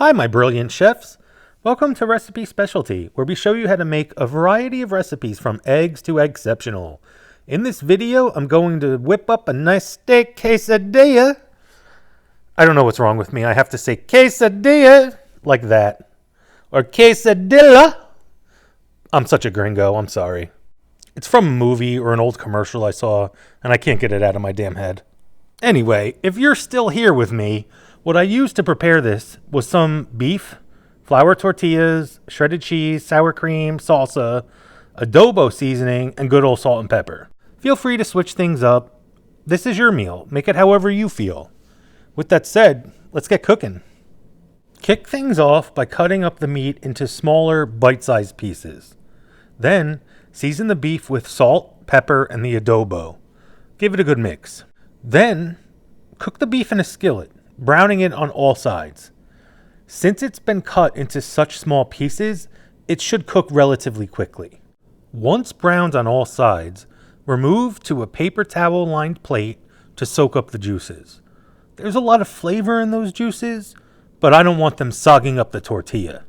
Hi, my brilliant chefs. Welcome to Recipe Specialty, where we show you how to make a variety of recipes from eggs to eggceptional. In this video, I'm going to whip up a nice steak quesadilla. I don't know what's wrong with me. I have to say quesadilla like that. Or quesadilla. I'm such a gringo. I'm sorry. It's from a movie or an old commercial I saw, and I can't get it out of my damn head. Anyway, if you're still here with me, what I used to prepare this was some beef, flour tortillas, shredded cheese, sour cream, salsa, adobo seasoning, and good old salt and pepper. Feel free to switch things up. This is your meal. Make it however you feel. With that said, let's get cooking. Kick things off by cutting up the meat into smaller, bite-sized pieces. Then, season the beef with salt, pepper, and the adobo. Give it a good mix. Then, cook the beef in a skillet, browning it on all sides. Since it's been cut into such small pieces, it should cook relatively quickly. Once browned on all sides, remove to a paper towel lined plate to soak up the juices. There's a lot of flavor in those juices, but I don't want them sogging up the tortilla.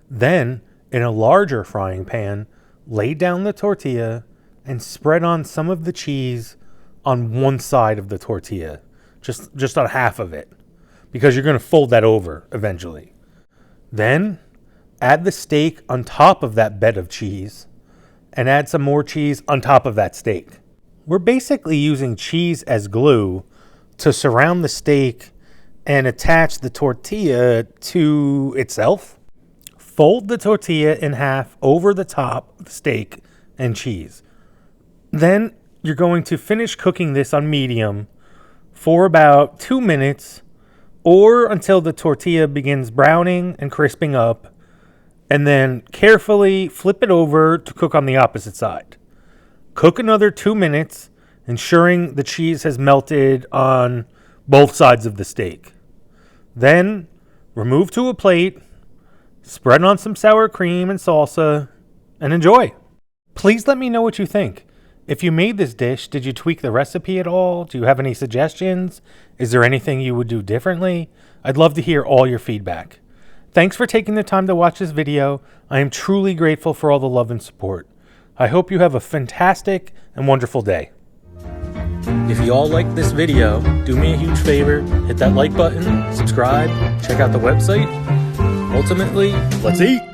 Then, in a larger frying pan, lay down the tortilla and spread on some of the cheese on one side of the tortilla, just on half of it, because you're going to fold that over eventually. Then add the steak on top of that bed of cheese and add some more cheese on top of that steak. We're basically using cheese as glue to surround the steak and attach the tortilla to itself. Fold the tortilla in half over the top of the steak and cheese. Then you're going to finish cooking this on medium for about 2 minutes or until the tortilla begins browning and crisping up, and then carefully flip it over to cook on the opposite side. Cook another 2 minutes, ensuring the cheese has melted on both sides of the steak. Then remove to a plate, spread on some sour cream and salsa, and enjoy. Please let me know what you think. If you made this dish, did you tweak the recipe at all? Do you have any suggestions? Is there anything you would do differently? I'd love to hear all your feedback. Thanks for taking the time to watch this video. I am truly grateful for all the love and support. I hope you have a fantastic and wonderful day. If you all liked this video, do me a huge favor, hit that like button, subscribe, check out the website. Ultimately, let's eat!